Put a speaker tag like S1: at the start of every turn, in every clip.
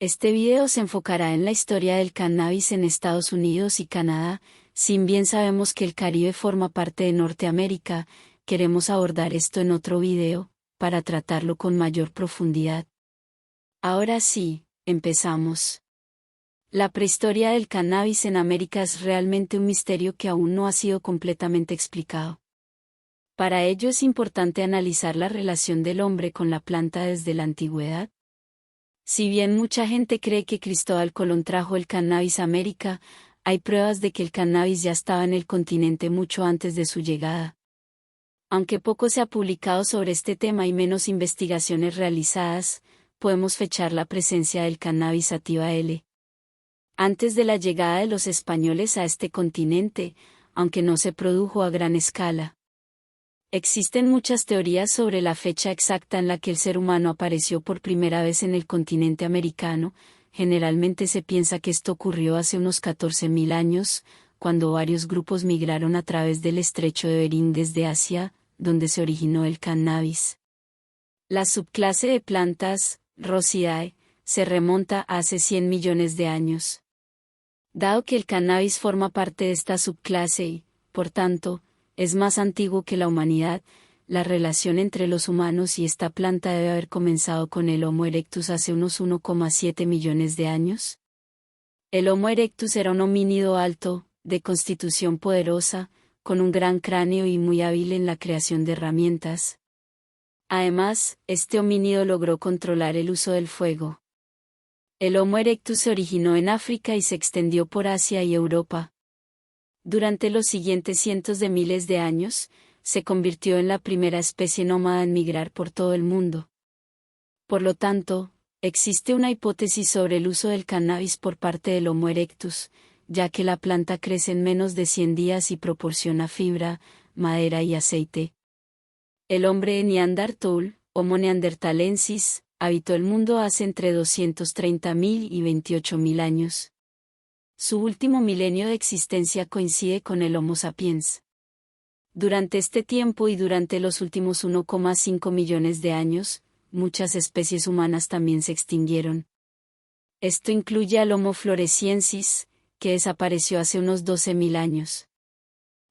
S1: Este video se enfocará en la historia del cannabis en Estados Unidos y Canadá. Si bien sabemos que el Caribe forma parte de Norteamérica, queremos abordar esto en otro video, para tratarlo con mayor profundidad. Ahora sí, empezamos. La prehistoria del cannabis en América es realmente un misterio que aún no ha sido completamente explicado. Para ello es importante analizar la relación del hombre con la planta desde la antigüedad. Si bien mucha gente cree que Cristóbal Colón trajo el cannabis a América, hay pruebas de que el cannabis ya estaba en el continente mucho antes de su llegada. Aunque poco se ha publicado sobre este tema y menos investigaciones realizadas, podemos fechar la presencia del cannabis sativa L. antes de la llegada de los españoles a este continente, aunque no se produjo a gran escala. Existen muchas teorías sobre la fecha exacta en la que el ser humano apareció por primera vez en el continente americano. Generalmente se piensa que esto ocurrió hace unos 14.000 años, cuando varios grupos migraron a través del estrecho de Bering desde Asia, donde se originó el cannabis. La subclase de plantas, Rosidae, se remonta a hace 100 millones de años. Dado que el cannabis forma parte de esta subclase y, por tanto, es más antiguo que la humanidad, la relación entre los humanos y esta planta debe haber comenzado con el Homo erectus hace unos 1,7 millones de años. El Homo erectus era un homínido alto, de constitución poderosa, con un gran cráneo y muy hábil en la creación de herramientas. Además, este homínido logró controlar el uso del fuego. El Homo erectus se originó en África y se extendió por Asia y Europa. Durante los siguientes cientos de miles de años, se convirtió en la primera especie nómada en migrar por todo el mundo. Por lo tanto, existe una hipótesis sobre el uso del cannabis por parte del Homo erectus, ya que la planta crece en menos de 100 días y proporciona fibra, madera y aceite. El hombre de Neanderthal, Homo neanderthalensis, habitó el mundo hace entre 230.000 y 28.000 años. Su último milenio de existencia coincide con el Homo sapiens. Durante este tiempo y durante los últimos 1,5 millones de años, muchas especies humanas también se extinguieron. Esto incluye al Homo floresiensis, que desapareció hace unos 12.000 años.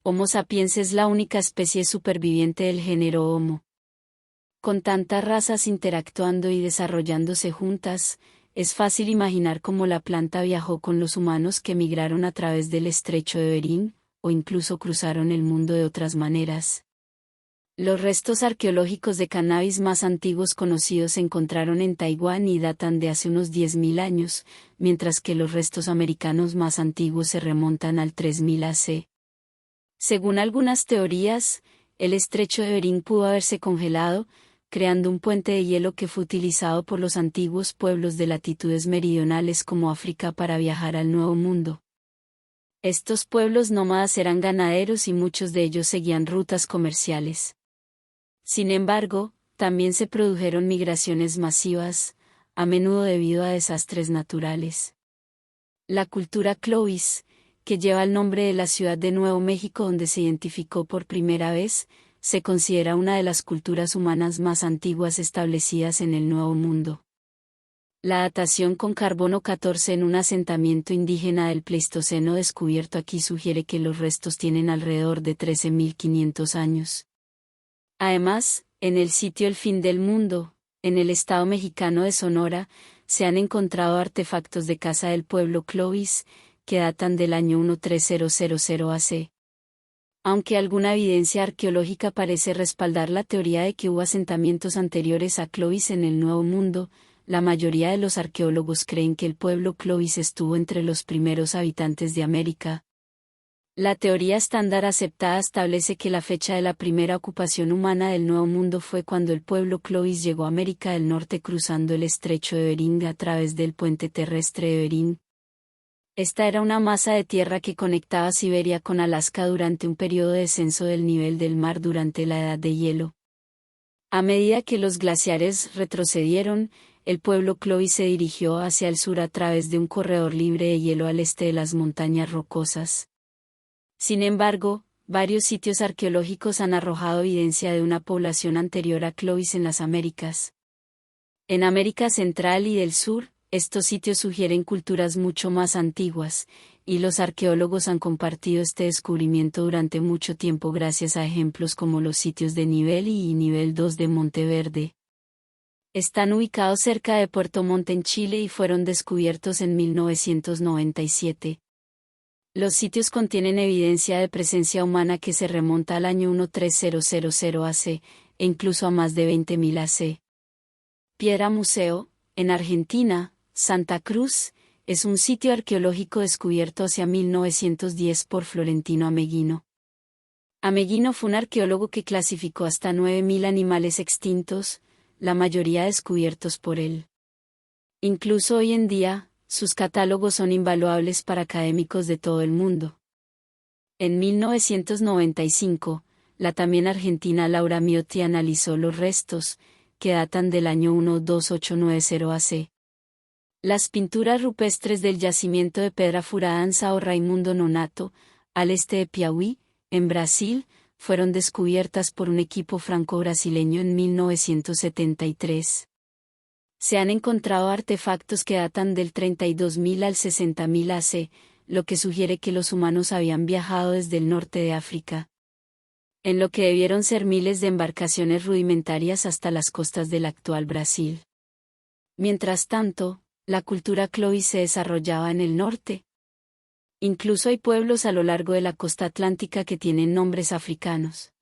S1: Homo sapiens es la única especie superviviente del género Homo. Con tantas razas interactuando y desarrollándose juntas, es fácil imaginar cómo la planta viajó con los humanos que migraron a través del estrecho de Bering, o incluso cruzaron el mundo de otras maneras. Los restos arqueológicos de cannabis más antiguos conocidos se encontraron en Taiwán y datan de hace unos 10.000 años, mientras que los restos americanos más antiguos se remontan al 3000 AC. Según algunas teorías, el estrecho de Bering pudo haberse congelado, creando un puente de hielo que fue utilizado por los antiguos pueblos de latitudes meridionales como África para viajar al Nuevo Mundo. Estos pueblos nómadas eran ganaderos y muchos de ellos seguían rutas comerciales. Sin embargo, también se produjeron migraciones masivas, a menudo debido a desastres naturales. La cultura Clovis, que lleva el nombre de la ciudad de Nuevo México donde se identificó por primera vez, se considera una de las culturas humanas más antiguas establecidas en el Nuevo Mundo. La datación con carbono 14 en un asentamiento indígena del Pleistoceno descubierto aquí sugiere que los restos tienen alrededor de 13.500 años. Además, en el sitio El Fin del Mundo, en el estado mexicano de Sonora, se han encontrado artefactos de casa del pueblo Clovis, que datan del año 13000 AC. Aunque alguna evidencia arqueológica parece respaldar la teoría de que hubo asentamientos anteriores a Clovis en el Nuevo Mundo, la mayoría de los arqueólogos creen que el pueblo Clovis estuvo entre los primeros habitantes de América. La teoría estándar aceptada establece que la fecha de la primera ocupación humana del Nuevo Mundo fue cuando el pueblo Clovis llegó a América del Norte cruzando el estrecho de Bering a través del puente terrestre de Bering. Esta era una masa de tierra que conectaba Siberia con Alaska durante un periodo de descenso del nivel del mar durante la Edad de Hielo. A medida que los glaciares retrocedieron, el pueblo Clovis se dirigió hacia el sur a través de un corredor libre de hielo al este de las montañas rocosas. Sin embargo, varios sitios arqueológicos han arrojado evidencia de una población anterior a Clovis en las Américas. En América Central y del Sur, estos sitios sugieren culturas mucho más antiguas, y los arqueólogos han compartido este descubrimiento durante mucho tiempo gracias a ejemplos como los sitios de nivel y nivel 2 de Monteverde. Están ubicados cerca de Puerto Montt en Chile y fueron descubiertos en 1997. Los sitios contienen evidencia de presencia humana que se remonta al año 13000 AC, e incluso a más de 20.000 AC. Piedra Museo, en Argentina, Santa Cruz, es un sitio arqueológico descubierto hacia 1910 por Florentino Ameghino. Ameghino fue un arqueólogo que clasificó hasta 9.000 animales extintos, la mayoría descubiertos por él. Incluso hoy en día, sus catálogos son invaluables para académicos de todo el mundo. En 1995, la también argentina Laura Miotti analizó los restos, que datan del año 12890 AC. Las pinturas rupestres del yacimiento de Pedra Furada en São Raimundo Nonato, al este de Piauí, en Brasil, fueron descubiertas por un equipo franco-brasileño en 1973. Se han encontrado artefactos que datan del 32.000 al 60.000 AC, lo que sugiere que los humanos habían viajado desde el norte de África, en lo que debieron ser miles de embarcaciones rudimentarias hasta las costas del actual Brasil. Mientras tanto, la cultura Clovis se desarrollaba en el norte. Incluso hay pueblos a lo largo de la costa atlántica que tienen nombres africanos.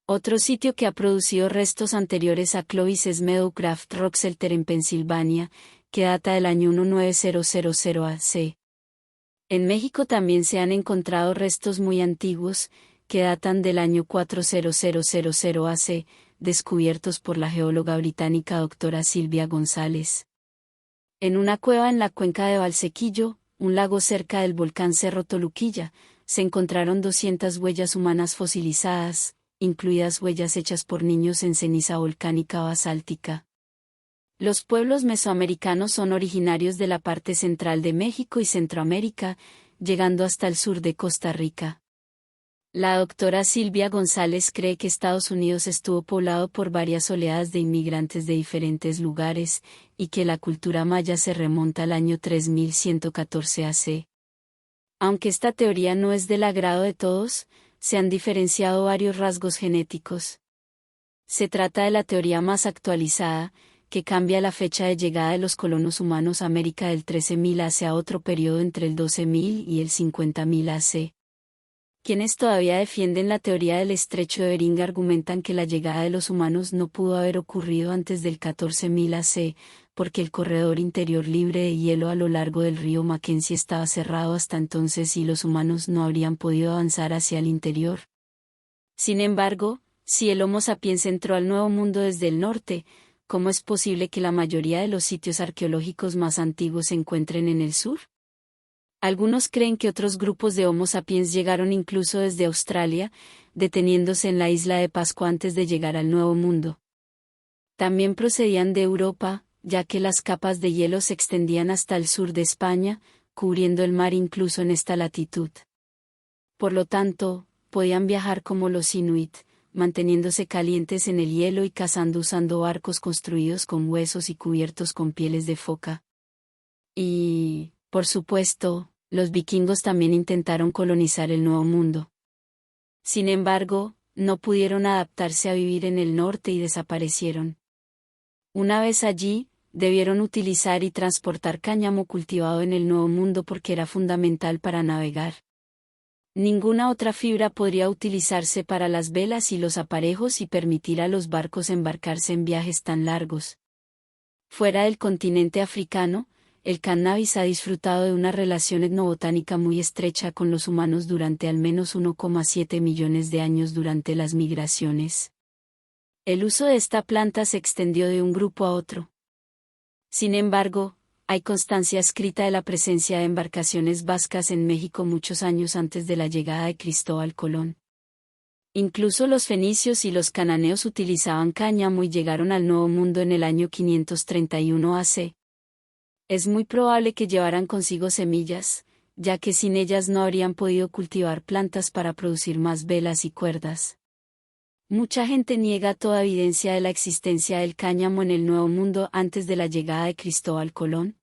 S1: Otro sitio que ha producido restos anteriores a Clovis es Meadowcroft Rock Shelter en Pensilvania, que data del año 19000 AC. En México también se han encontrado restos muy antiguos, que datan del año 40000 AC, descubiertos por la geóloga británica doctora Silvia González. En una cueva en la cuenca de Valsequillo, un lago cerca del volcán Cerro Toluquilla, se encontraron 200 huellas humanas fosilizadas, incluidas huellas hechas por niños en ceniza volcánica basáltica. Los pueblos mesoamericanos son originarios de la parte central de México y Centroamérica, llegando hasta el sur de Costa Rica. La doctora Silvia González cree que Estados Unidos estuvo poblado por varias oleadas de inmigrantes de diferentes lugares, y que la cultura maya se remonta al año 3114 AC. Aunque esta teoría no es del agrado de todos, se han diferenciado varios rasgos genéticos. Se trata de la teoría más actualizada, que cambia la fecha de llegada de los colonos humanos a América del 13.000 AC a otro periodo entre el 12.000 y el 50.000 AC. Quienes todavía defienden la teoría del estrecho de Bering argumentan que la llegada de los humanos no pudo haber ocurrido antes del 14.000 AC, porque el corredor interior libre de hielo a lo largo del río Mackenzie estaba cerrado hasta entonces y los humanos no habrían podido avanzar hacia el interior. Sin embargo, si el Homo sapiens entró al Nuevo Mundo desde el norte, ¿cómo es posible que la mayoría de los sitios arqueológicos más antiguos se encuentren en el sur? Algunos creen que otros grupos de Homo sapiens llegaron incluso desde Australia, deteniéndose en la isla de Pascua antes de llegar al Nuevo Mundo. También procedían de Europa, ya que las capas de hielo se extendían hasta el sur de España, cubriendo el mar incluso en esta latitud. Por lo tanto, podían viajar como los Inuit, manteniéndose calientes en el hielo y cazando usando barcos construidos con huesos y cubiertos con pieles de foca. Y, por supuesto, los vikingos también intentaron colonizar el Nuevo Mundo. Sin embargo, no pudieron adaptarse a vivir en el norte y desaparecieron. Una vez allí, debieron utilizar y transportar cáñamo cultivado en el Nuevo Mundo porque era fundamental para navegar. Ninguna otra fibra podría utilizarse para las velas y los aparejos y permitir a los barcos embarcarse en viajes tan largos. Fuera del continente africano, el cannabis ha disfrutado de una relación etnobotánica muy estrecha con los humanos durante al menos 1,7 millones de años durante las migraciones. El uso de esta planta se extendió de un grupo a otro. Sin embargo, hay constancia escrita de la presencia de embarcaciones vascas en México muchos años antes de la llegada de Cristóbal Colón. Incluso los fenicios y los cananeos utilizaban cáñamo y llegaron al Nuevo Mundo en el año 531 AC. Es muy probable que llevaran consigo semillas, ya que sin ellas no habrían podido cultivar plantas para producir más velas y cuerdas. Mucha gente niega toda evidencia de la existencia del cáñamo en el Nuevo Mundo antes de la llegada de Cristóbal Colón.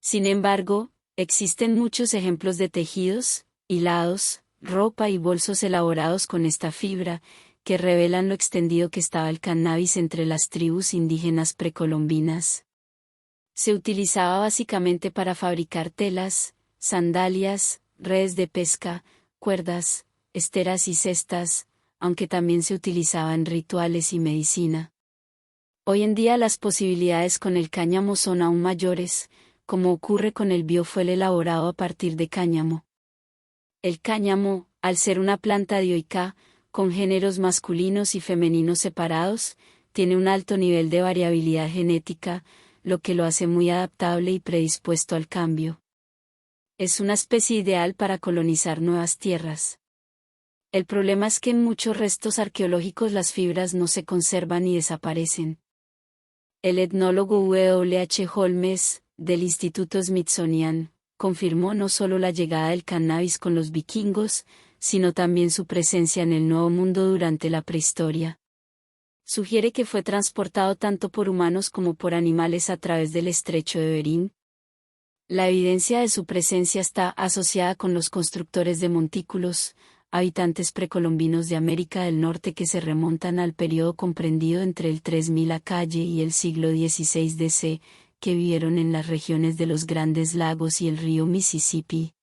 S1: Sin embargo, existen muchos ejemplos de tejidos, hilados, ropa y bolsos elaborados con esta fibra, que revelan lo extendido que estaba el cannabis entre las tribus indígenas precolombinas. Se utilizaba básicamente para fabricar telas, sandalias, redes de pesca, cuerdas, esteras y cestas, aunque también se utilizaba en rituales y medicina. Hoy en día las posibilidades con el cáñamo son aún mayores, como ocurre con el biofuel elaborado a partir de cáñamo. El cáñamo, al ser una planta dioica, con géneros masculinos y femeninos separados, tiene un alto nivel de variabilidad genética, lo que lo hace muy adaptable y predispuesto al cambio. Es una especie ideal para colonizar nuevas tierras. El problema es que en muchos restos arqueológicos las fibras no se conservan y desaparecen. El etnólogo W. H. Holmes, del Instituto Smithsonian, confirmó no solo la llegada del cannabis con los vikingos, sino también su presencia en el Nuevo Mundo durante la prehistoria. Sugiere que fue transportado tanto por humanos como por animales a través del estrecho de Bering. La evidencia de su presencia está asociada con los constructores de montículos, habitantes precolombinos de América del Norte que se remontan al periodo comprendido entre el 3000 a.C. y el siglo XVI d.C., que vivieron en las regiones de los Grandes Lagos y el río Mississippi.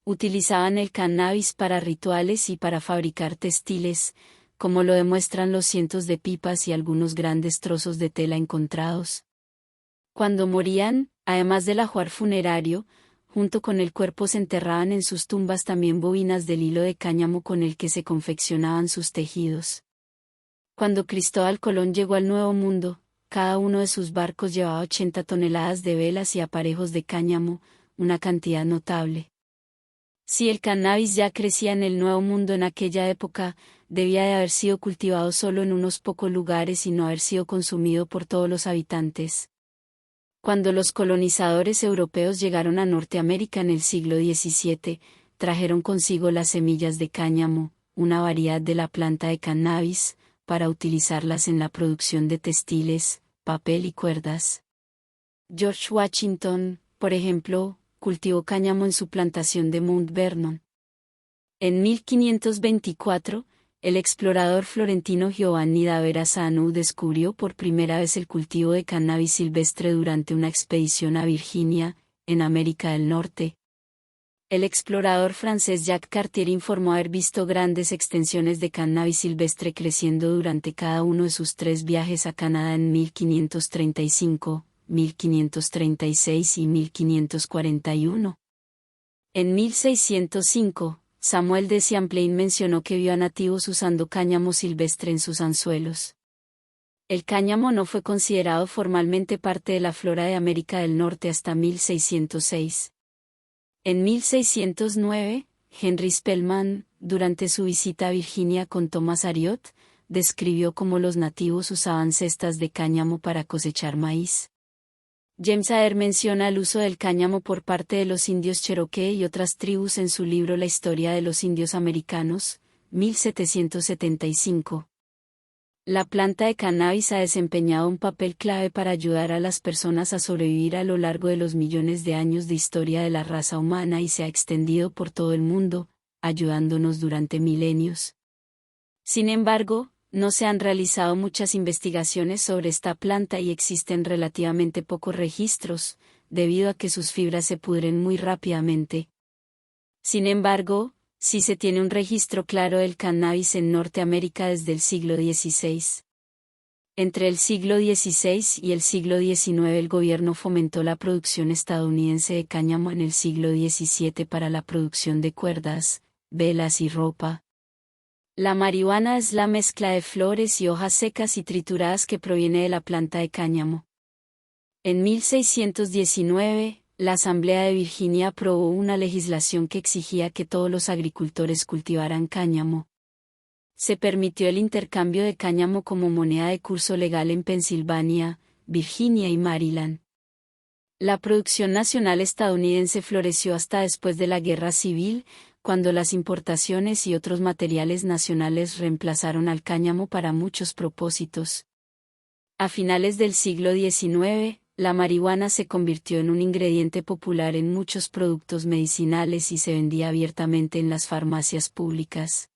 S1: Utilizaban el cannabis para rituales y para fabricar textiles, como lo demuestran los cientos de pipas y algunos grandes trozos de tela encontrados. Cuando morían, además del ajuar funerario, junto con el cuerpo se enterraban en sus tumbas también bobinas del hilo de cáñamo con el que se confeccionaban sus tejidos. Cuando Cristóbal Colón llegó al Nuevo Mundo, cada uno de sus barcos llevaba 80 toneladas de velas y aparejos de cáñamo, una cantidad notable. Si el cannabis ya crecía en el Nuevo Mundo en aquella época, debía de haber sido cultivado solo en unos pocos lugares y no haber sido consumido por todos los habitantes. Cuando los colonizadores europeos llegaron a Norteamérica en el siglo XVII, trajeron consigo las semillas de cáñamo, una variedad de la planta de cannabis, para utilizarlas en la producción de textiles, papel y cuerdas. George Washington, por ejemplo, cultivó cáñamo en su plantación de Mount Vernon. En 1524, el explorador florentino Giovanni da Verrazzano descubrió por primera vez el cultivo de cannabis silvestre durante una expedición a Virginia, en América del Norte. El explorador francés Jacques Cartier informó haber visto grandes extensiones de cannabis silvestre creciendo durante cada uno de sus 3 viajes a Canadá en 1535, 1536 y 1541. En 1605, Samuel de Champlain mencionó que vio a nativos usando cáñamo silvestre en sus anzuelos. El cáñamo no fue considerado formalmente parte de la flora de América del Norte hasta 1606. En 1609, Henry Spellman, durante su visita a Virginia con Thomas Hariot, describió cómo los nativos usaban cestas de cáñamo para cosechar maíz. James Adair menciona el uso del cáñamo por parte de los indios Cherokee y otras tribus en su libro La historia de los indios americanos, 1775. La planta de cannabis ha desempeñado un papel clave para ayudar a las personas a sobrevivir a lo largo de los millones de años de historia de la raza humana y se ha extendido por todo el mundo, ayudándonos durante milenios. Sin embargo, no se han realizado muchas investigaciones sobre esta planta y existen relativamente pocos registros, debido a que sus fibras se pudren muy rápidamente. Sin embargo, sí se tiene un registro claro del cannabis en Norteamérica desde el siglo XVI. Entre el siglo XVI y el siglo XIX el gobierno fomentó la producción estadounidense de cáñamo en el siglo XVII para la producción de cuerdas, velas y ropa. La marihuana es la mezcla de flores y hojas secas y trituradas que proviene de la planta de cáñamo. En 1619, la Asamblea de Virginia aprobó una legislación que exigía que todos los agricultores cultivaran cáñamo. Se permitió el intercambio de cáñamo como moneda de curso legal en Pensilvania, Virginia y Maryland. La producción nacional estadounidense floreció hasta después de la Guerra Civil, cuando las importaciones y otros materiales nacionales reemplazaron al cáñamo para muchos propósitos. A finales del siglo XIX, la marihuana se convirtió en un ingrediente popular en muchos productos medicinales y se vendía abiertamente en las farmacias públicas.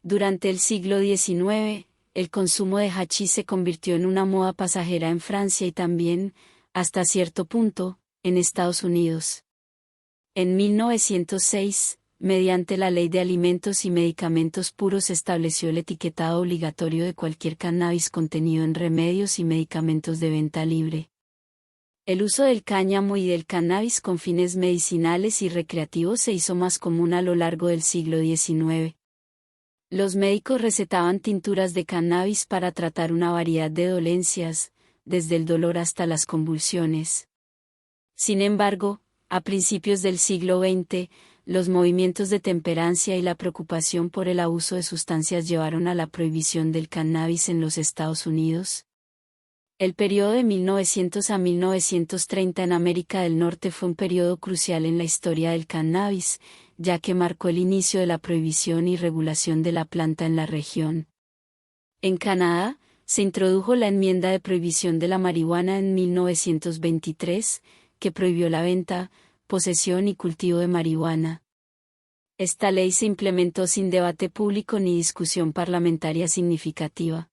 S1: Durante el siglo XIX, el consumo de hachís se convirtió en una moda pasajera en Francia y también, hasta cierto punto, en Estados Unidos. En 1906, mediante la Ley de Alimentos y Medicamentos Puros, se estableció el etiquetado obligatorio de cualquier cannabis contenido en remedios y medicamentos de venta libre. El uso del cáñamo y del cannabis con fines medicinales y recreativos se hizo más común a lo largo del siglo XIX. Los médicos recetaban tinturas de cannabis para tratar una variedad de dolencias, desde el dolor hasta las convulsiones. Sin embargo, a principios del siglo XX, los movimientos de temperancia y la preocupación por el abuso de sustancias llevaron a la prohibición del cannabis en los Estados Unidos. El periodo de 1900 a 1930 en América del Norte fue un periodo crucial en la historia del cannabis, ya que marcó el inicio de la prohibición y regulación de la planta en la región. En Canadá, se introdujo la enmienda de prohibición de la marihuana en 1923, que prohibió la venta, posesión y cultivo de marihuana. Esta ley se implementó sin debate público ni discusión parlamentaria significativa.